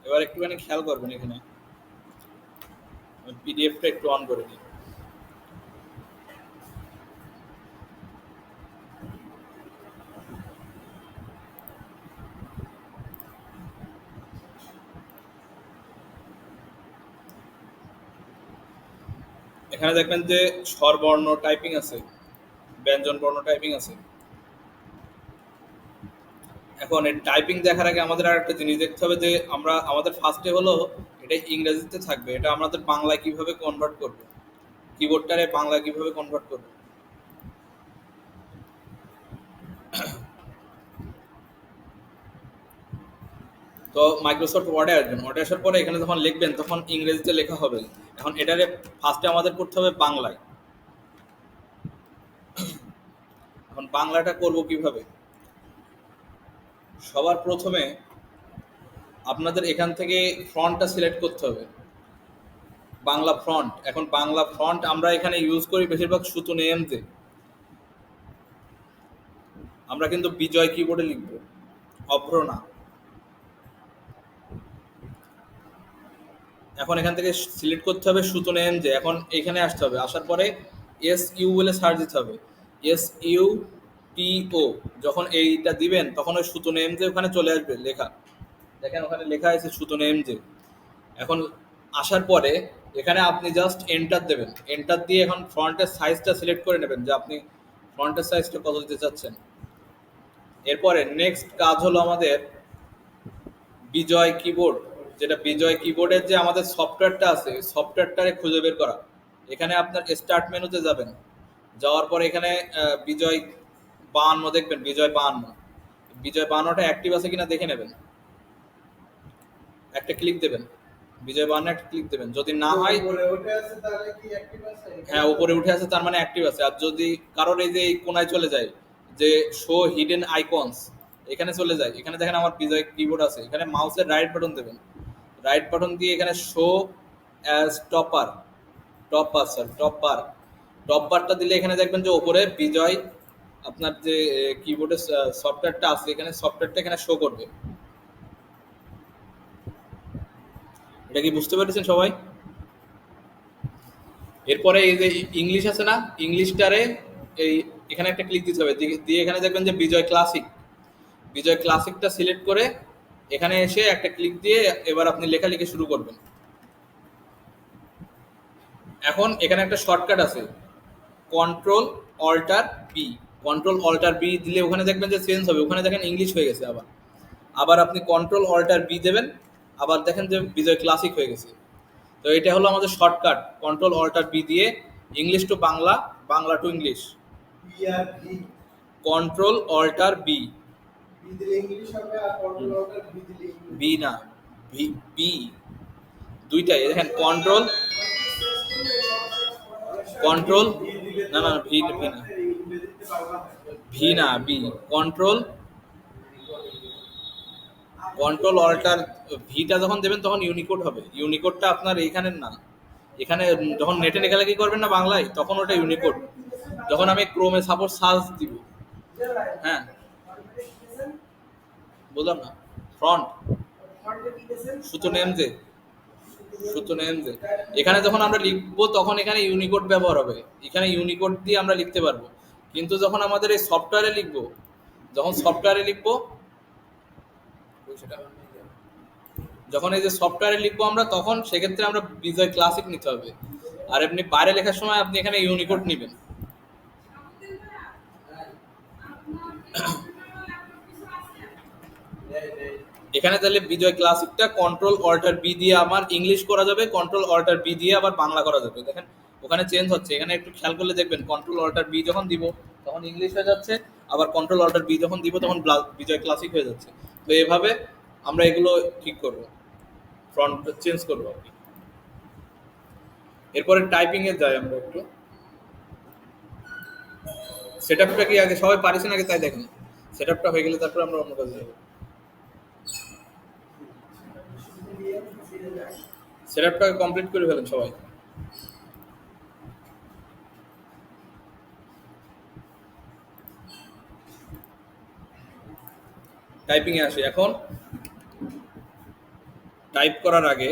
এবার একটুখানি খেয়াল করবেন এখানে পিডিএফটা একটু অন করে দিই। এখানে দেখবেন যে স্বরবর্ণ টাইপিং আছে, ব্যঞ্জন বর্ণ টাইপিং আছে। এখন এই টাইপিং দেখার আগে আমাদের আর একটা জিনিস দেখতে হবে যে আমরা আমাদের ফার্স্টে হলো এটা ইংরেজিতে থাকবে, এটা আমাদের বাংলায় কিভাবে কনভার্ট করবো, কিবোর্ডটারে বাংলায় কিভাবে কনভার্ট করবো। তো মাইক্রোসফট ওয়ার্ডে আসবেন, ওয়ার্ডে আসার পরে এখানে যখন লিখবেন তখন ইংরেজিতে লেখা হবে। এখন এটারে ফার্স্টে আমাদের করতে হবে বাংলায়। এখন বাংলাটা করব কিভাবে? সবার প্রথমে আপনাদের এখান থেকে ফ্রন্টটা সিলেক্ট করতে হবে, বাংলা ফ্রন্ট। এখন বাংলা ফ্রন্ট আমরা এখানে ইউজ করি বেশিরভাগ সুতো এমতে, আমরা কিন্তু বিজয় কিবোর্ডে লিখব, অভ্র না। এখন এখান থেকে সিলেক্ট করতে হবে সুতো এমজে। এখন এখানে আসতে হবে, আসার পরে এস ইউ বলে সার্চ দিতে হবে, এস ইউ টি ও। যখন এইটা দিবেন তখন ওই সুতো এমজে ওখানে চলে আসবে লেখা, দেখেন ওখানে লেখা আছে সুতো এমজে। এখন আসার পরে এখানে আপনি জাস্ট এন্টার দেবেন, এন্টার দিয়ে এখন ফ্রন্টের সাইজটা সিলেক্ট করে নেবেন যে আপনি ফ্রন্টের সাইজটা কত দিতে চাচ্ছেন। এরপরে নেক্সট কাজ হলো আমাদের বিজয় কিবোর্ড, যেটা বিজয় কিবোর্ডের যে আমাদের সফটওয়্যারটা আছে সফটওয়্যারটারে খুঁজে বের করা। এখানে আপনার স্টার্ট মেনুতে যাবেন, যাওয়ার পরে এখানে বিজয় 52 দেখবেন, বিজয় 52, বিজয় 52টা অ্যাক্টিভ আছে কিনা দেখে নেবেন, একটা ক্লিক দেবেন, বিজয় 52 একটা ক্লিক দেবেন। যদি না হয়, হ্যাঁ উপরে উঠে আছে তার মানে অ্যাক্টিভ আছে। আর যদি কারোর এই যে এই কোনায় চলে যায় যে শো হিডেন আইকনস, এখানে চলে যায়, এখানে দেখেন আমার বিজয় কিবোর্ড আছে, এখানে মাউসের রাইট বাটন দেবেন, রাইট বাটন দিয়ে এখানে শো অ্যাজ টপার, টপ বারটা দিলে এখানে দেখবেন যে ওপরে বিজয় আপনার যে কিবোর্ডের সফটওয়্যারটা আছে এখানে সফটওয়্যারটা এখানে শো করবে। এটা কি বুঝতে পেরেছেন সবাই? এরপরে এই যে ইংলিশ আছে না, ইংলিশটারে এই এখানে একটা ক্লিক দিতে হবে, দিয়ে এখানে দেখবেন যে বিজয় ক্লাসিক, বিজয় ক্লাসিকটা সিলেক্ট করে এখানে এসে একটা ক্লিক দিয়ে এবার আপনি লেখালেখি শুরু করবেন। এখন এখানে একটা শর্টকাট আছে, control alt B, control alt B দিলে ওখানে দেখবেন যে চেঞ্জ হবে, ওখানে দেখেন ইংলিশ হয়ে গেছে। আবার আবার আপনি কন্ট্রোল অল্টার বি দেবেন, আবার দেখেন যে বিজয় ক্লাসিক হয়ে গেছে। তো এটা হলো আমাদের শর্টকাট, কন্ট্রোল অল্টার বি দিয়ে English to Bangla, Bangla to English. Control alt B, B না, ভি, বি, দুইটাই দেখেন, কন্ট্রোল, কন্ট্রোল, না না ভি, ভি না, ভি না, বি, কন্ট্রোল, কন্ট্রোল অল্টার ভিটা যখন দেবেন তখন ইউনিকোড হবে, ইউনিকোডটা আপনার এইখানের না, এখানে যখন নেটে লেখালেখি করবেন না বাংলায় তখন ওটা ইউনিকোড। যখন আমি ক্রোমে সাপোজ সার্চ দিব, হ্যাঁ বুঝলাম না, ফ্রন্ট সুতো নেম যে, সুতো নেম যে এখানে যখন আমরা লিখবো তখন এখানে ইউনিকোড ব্যবহার হবে, এখানে ইউনিকোড দিয়ে আমরা লিখতে পারবো। কিন্তু যখন আমাদের এই সফটওয়্যারে লিখবো, যখন সফটওয়্যারে লিখবো, যখন এই যে সফটওয়্যারে লিখবো আমরা তখন সেক্ষেত্রে আমরা বিজয় ক্লাসিক নিতে হবে। আর এমনি বাইরে লেখার সময় আপনি এখানে ইউনিকোড নেবেন। এখানে তাহলে বিজয় ক্লাসিকটা কন্ট্রোল অল্টার বি দিয়ে আমার ইংলিশ করা যাবে, কন্ট্রোল অল্টার বি দিয়ে আবার বাংলা করা যাবে। দেখেন ওখানে চেঞ্জ হচ্ছে, এখানে একটু খেয়াল করলে দেখবেন কন্ট্রোল অল্টার বি যখন দিব তখন ইংলিশ হয়ে যাচ্ছে, আবার কন্ট্রোল অল্টার বি যখন দিব তখন বিজয় ক্লাসিক হয়ে যাচ্ছে। তো এভাবে আমরা এগুলো ঠিক করবো, ফ্রন্ট চেঞ্জ করবো আর কি। এরপরে টাইপিং এ যাই আমরা একটু, সেট আপটা কি আগে সবাই পারিছেন আগে তাই দেখেন, সেট আপটা হয়ে গেলে তারপর আমরা অন্য কাজে যাবো। সেট আপটা কমপ্লিট করে ফেলেন সবাই। টাইপিং এ আসি এখন। টাইপ করার আগে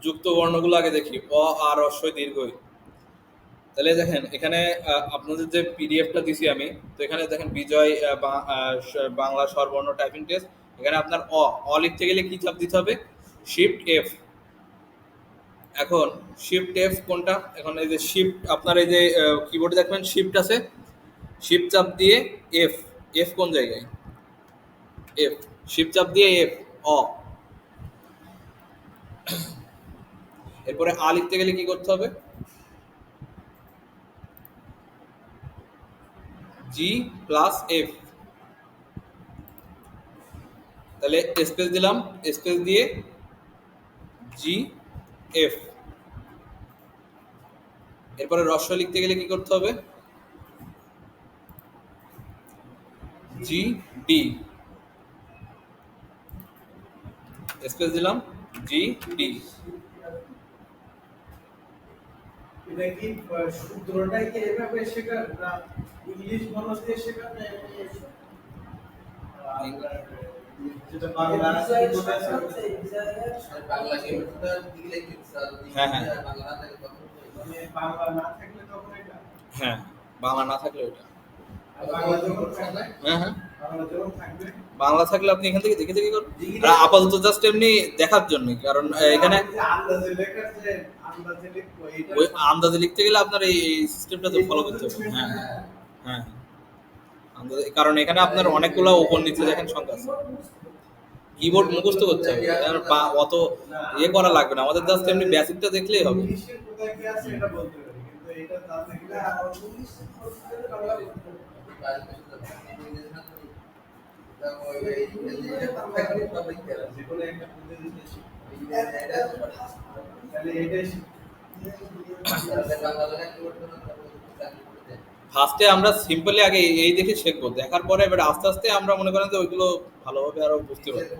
যুক্ত বর্ণগুলো আগে দেখি, অ আর হ্রস্বই দীর্ঘই। তাহলে দেখেন এখানে আপনাদের যে পিডিএফটা দিছি আমি, তো এখানে দেখেন বিজয় বাংলা স্বরবর্ণ টাইপিং টেস্ট। এখানে আপনার অ অ লিখতে গেলে কি চাপ দিতে হবে? Shift F. এখন শিফট এফ কোনটা? এখন এই যে শিফট, আপনার এই যে কিবোর্ডে দেখবেন শিফট আছে, শিফট চাপ দিয়ে এফ। এফ কোন জায়গায়? এফ। শিফট চাপ দিয়ে এফ, অ। এরপরে আ লিখতে গেলে কি করতে হবে? G plus F. তাহলে স্পেস দিলাম, স্পেস দিয়ে জি এফ। এরপরে হ্রস্ব লিখতে গেলে কি করতে হবে? G D. স্পেস দিলাম, জি ডি। এটা কি সূত্রটাই কি এভাবে শেখার না ইংলিশ মানুষ দিয়ে শেখার না এমনি যেটা বাংলা আছে কোথায় আছে বাংলা কি দিলে কি স্যার হ্যাঁ হ্যাঁ বাংলা না থাকলে মানে বাংলা না থাকলে তখন এটা হ্যাঁ, বাংলা না থাকলে ওইটা। আর বাংলা যখন থাকবে হ্যাঁ হ্যাঁ, বাংলা যখন থাকবে বাংলা থাকলে আপনি এখান থেকে দেখে দেখে করুন। আর আপাতত জাস্ট এমনি দেখার জন্য, কারণ এখানে আন্দাজে লেখার যে আন্দাজে লিখবো এটা ওই আন্দাজে লিখতে গেলে আপনার এই সিস্টেমটা তো ফলো করতে হবে। হ্যাঁ হ্যাঁ হ্যাঁ, আন্দাজে, কারণ এখানে আপনার অনেকগুলো উপর নিচে দেখেন সংখ্যা আছে, কিবোর্ড মুখস্থ করতে হবে, অত ইয়ে করা লাগবে না আমাদের, জাস্ট এমনি বেসিকটা দেখলেই হবে। ইংলিশে কোথায় কি আছে এটা বলতে পারি, কিন্তু এটা জানতে গেলে ইংলিশ বাংলা জীবনে একটা জিনিস তাহলে এটাই ফার্স্টে আমরা সিম্পলি আগে এই দেখে শিখবো, দেখার পরে এবার আস্তে আস্তে আমরা মনে করেন যে ওইগুলো ভালোভাবে আরো বুঝতে পারবো।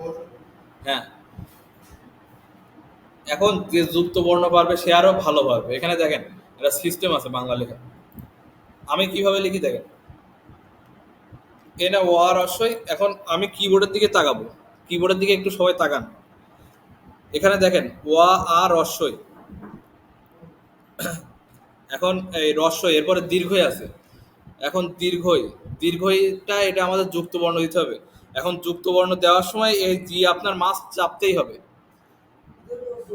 হ্যাঁ, এখন যে যুক্ত বর্ণ পারবে সে আরো ভালো পারবে। এখানে দেখেন একটা সিস্টেম আছে বাংলা লেখা। আমি কিভাবে লিখি দেখেন, এটা ও আর হ্রস্বই। এখন আমি কিবোর্ডের দিকে তাকাবো, কিবোর্ডের দিকে একটু সবাই তাকান। এখানে দেখেন ওয়া আর হ্রস্বই। এখন এই হ্রস্বই, এরপরে দীর্ঘই আছে। এখন দীর্ঘই, দীর্ঘইটা এটা আমাদের যুক্ত বর্ণ দিতে হবে। এখন যুক্ত বর্ণ দেওয়ার সময় এই জি আপনার মাস্ট চাপতেই হবে।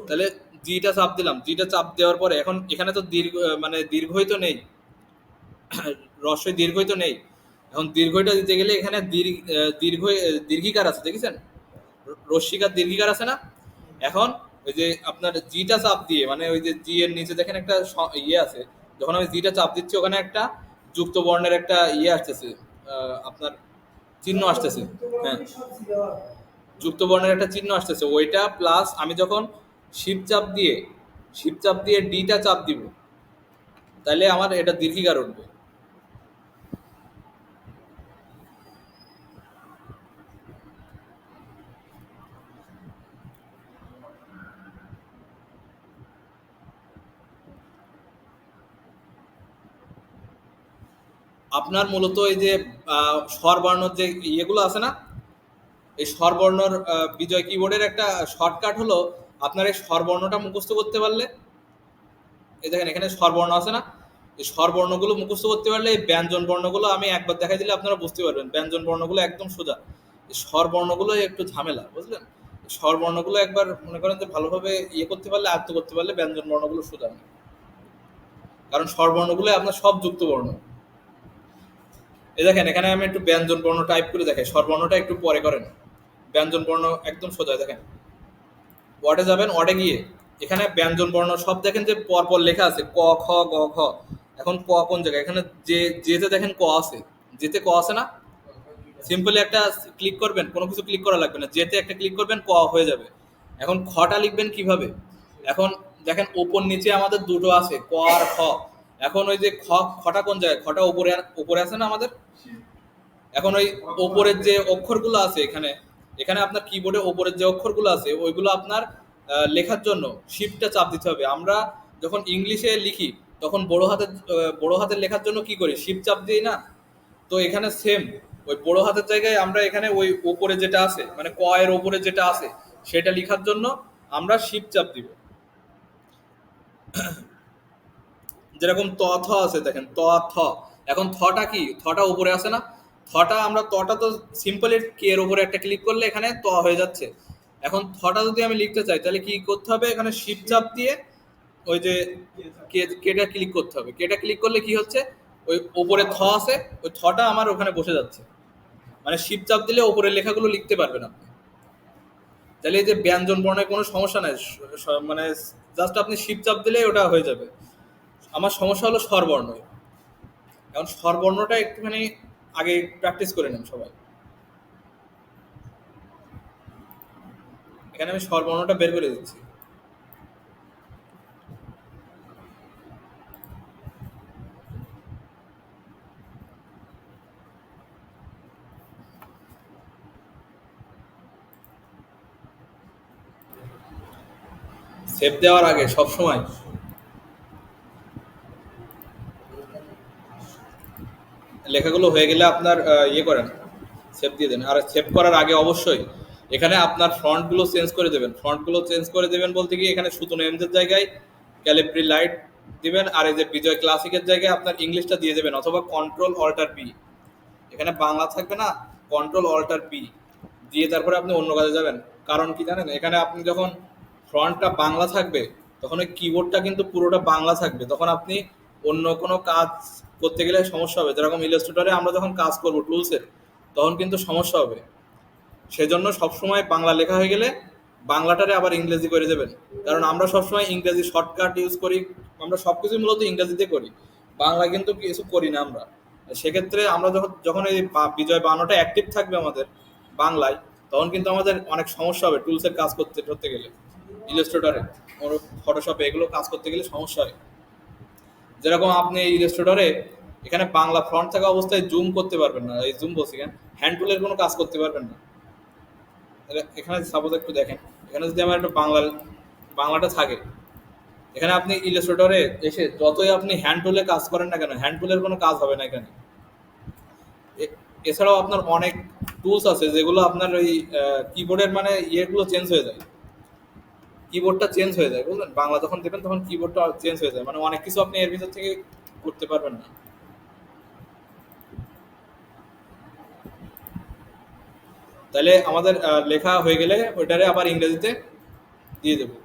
তাহলে জিটা চাপ দিলাম, জিটা চাপ দেওয়ার পরে এখন এখানে তো দীর্ঘ মানে দীর্ঘই তো নেই, হ্রস্বই দীর্ঘই তো নেই। এখন দীর্ঘইটা দিতে গেলে এখানে দীর্ঘ দীর্ঘিকার আছে, দেখেছেন? রস্মিকার দীর্ঘিকার আছে না? এখন ওই যে আপনার জিটা চাপ দিয়ে, মানে ওই যে জি এর নিচে দেখেন একটা ইয়ে আছে, যখন আমি জিটা চাপ দিচ্ছি ওখানে একটা যুক্ত বর্ণের একটা ইয়ে আসতেছে, আপনার চিহ্ন আসতেছে। হ্যাঁ, যুক্ত বর্ণের একটা চিহ্ন আসতেছে, ওইটা প্লাস আমি যখন শিপ চাপ দিয়ে, শিপ চাপ দিয়ে ডিটা চাপ দিব, তাহলে আমার এটা দীর্ঘিকার উঠবে। আপনার মূলত এই যে স্বরবর্ণর যে ইয়েগুলো আছে না, এই স্বরবর্ণর বিজয় কিবোর্ডের একটা শর্টকাট হলো, আপনার এই স্বরবর্ণটা মুখস্থ করতে পারলে, এই দেখেন এখানে স্বরবর্ণ আছে না, এই স্বরবর্ণগুলো মুখস্থ করতে পারলে এই ব্যঞ্জন বর্ণগুলো আমি একবার দেখাই দিলে আপনারা বুঝতে পারবেন। ব্যঞ্জন বর্ণগুলো একদম সোজা, এই স্বরবর্ণগুলো একটু ঝামেলা, বুঝলেন? এই স্বরবর্ণগুলো একবার মনে করেন যে ভালোভাবে ইয়ে করতে পারলে, আয়ত্ত করতে পারলে ব্যঞ্জন বর্ণগুলো সোজা, কারণ স্বরবর্ণগুলো আপনার সব যুক্ত বর্ণ। এই দেখেন এখানে আমি একটু ব্যঞ্জন বর্ণ টাইপ করে দেখাই, স্বরবর্ণটা একটু পরে করেন। ব্যঞ্জন বর্ণ একদম সোজা, দেখেন ওয়ার্ডে যাবেন, ওয়ার্ডে গিয়ে এখানে ব্যঞ্জন বর্ণ সব দেখেন যে পরপর লেখা আছে, ক খ গ ঘ। এখন ক কোন জায়গায়? এখানে যে যেতে দেখেন ক আছে, যেতে ক আছে না, সিম্পলি একটা ক্লিক করবেন, কোনো কিছু ক্লিক করা লাগবে না, যেতে একটা ক্লিক করবেন, ক হয়ে যাবে। এখন খটা লিখবেন কিভাবে? এখন দেখেন ওপর নিচে আমাদের দুটো আছে, ক আর খ। এখন ওই যে খটা কোন জায়গায়? খটা উপরে, উপরে আছে না আমাদের। এখন ওই ওপরের যে অক্ষরগুলো আছে এখানে, এখানে আপনার কিবোর্ডে ওপরের যে অক্ষরগুলো আছে ওইগুলো আপনার লেখার জন্য শিফটটা চাপ দিতে হবে। আমরা যখন ইংলিশে লিখি তখন বড় হাতের লেখার জন্য কি করি, শিপ চাপ দিই না? তো এখানে সেম ওই বড় হাতের জায়গায় আমরা এখানে ওই ওপরে যেটা আছে মানে ক এর ওপরে যেটা আছে সেটা লেখার জন্য আমরা শিপ চাপ দিব। যেরকম ত থ আছে দেখেন, ত থ, এখন থটা কি, থটা উপরে আছে না, থটা তো সিম্পল কে এর উপরে একটা ক্লিক করলে এখানে ত হয়ে যাচ্ছে। এখন থটা যদি আমি লিখতে চাই তাহলে কি করতে হবে, এখানে শিপ চাপ দিয়ে ওই যে কেটা ক্লিক করতে হবে। কেটা ক্লিক করলে কি হচ্ছে, ওই ওপরে থ আছে, ওই থটা আমার ওখানে বসে যাচ্ছে। মানে শিপ চাপ দিলে ওপরের লেখাগুলো লিখতে পারবেন আপনি। তাহলে এই যে ব্যঞ্জন বর্ণের কোনো সমস্যা নাই, মানে জাস্ট আপনি শিপ চাপ দিলেই ওটা হয়ে যাবে। আমার সমস্যা হলো স্বরবর্ণ। এখন স্বরবর্ণটা একটুখানি আগে প্র্যাকটিস করে নেন সবাই। এখানে আমি স্বরবর্ণটা বের করে দিচ্ছি। সেভ দেওয়ার আগে সবসময় লেখাগুলো হয়ে গেলে আপনার ইয়ে করেন, সেভ দিয়ে দেন। আর সেভ করার আগে অবশ্যই এখানে আপনার ফন্টগুলো চেঞ্জ করে দেবেন। ফন্টগুলো চেঞ্জ করে দেবেন বলতে কি, এখানে সুতন এমজের জায়গায় ক্যালিব্রি লাইট দিবেন, আর এই যে বিজয় ক্লাসিকের জায়গায় আপনার ইংলিশটা দিয়ে দেবেন, অথবা কন্ট্রোল অল্টার পি। এখানে বাংলা থাকবে না, কন্ট্রোল অল্টার পি দিয়ে তারপরে আপনি অন্য কাজে যাবেন। কারণ কি জানেন, এখানে আপনি যখন ফ্রন্টটা বাংলা থাকবে তখন ওই কিবোর্ডটা কিন্তু পুরোটা বাংলা থাকবে, তখন আপনি অন্য কোনো কাজ করতে গেলে সমস্যা হবে। যেরকম ইলাস্ট্রেটরে আমরা যখন কাজ করবো টুলসের, তখন কিন্তু সমস্যা হবে। সেজন্য সবসময় বাংলা লেখা হয়ে গেলে বাংলাটারে আবার ইংরেজি করে দেবেন। কারণ আমরা সবসময় ইংরেজি শর্টকাট ইউজ করি, আমরা সবকিছু মূলত ইংরেজিতে করি, বাংলা কিন্তু কিছু করি না আমরা। সেক্ষেত্রে আমরা যখন যখন এই বিজয় বানানোটা অ্যাক্টিভ থাকবে আমাদের বাংলায়, তখন কিন্তু আমাদের অনেক সমস্যা হবে টুলসের কাজ করতে করতে গেলে, ইলাস্ট্রেটরে, ফটোশপে এগুলো কাজ করতে গেলে সমস্যা হয়। যেরকম আপনি ইলাস্ট্রেটরে এখানে বাংলা ফ্রন্ট থাকা অবস্থায় জুম করতে পারবেন না, এই জুম বলছি কেন, হ্যান্ড টুলের কোনো কাজ করতে পারবেন না। এখানে সাপোজ একটু দেখেন, এখানে যদি আমার একটু বাংলাটা থাকে, এখানে আপনি ইলাস্ট্রেটরে এসে যতই আপনি হ্যান্ড টুলে কাজ করেন না কেন, হ্যান্ড টুলের কোনো কাজ হবে না এখানে। এছাড়াও আপনার অনেক টুলস আছে যেগুলো আপনার ওই কিবোর্ডের মানে ইয়েগুলো চেঞ্জ হয়ে যায়, কিবোর্ডটা চেঞ্জ হয়ে যায়, বুঝলেন? বাংলা যখন দেবেন তখন কিবোর্ডটা চেঞ্জ হয়ে যায়, মানে অনেক কিছু আপনি এর ভিতর থেকে করতে পারবেন না। তাহলে আমাদের লেখা হয়ে গেলে ওইটারে আবার ইংরেজিতে দিয়ে দেবো।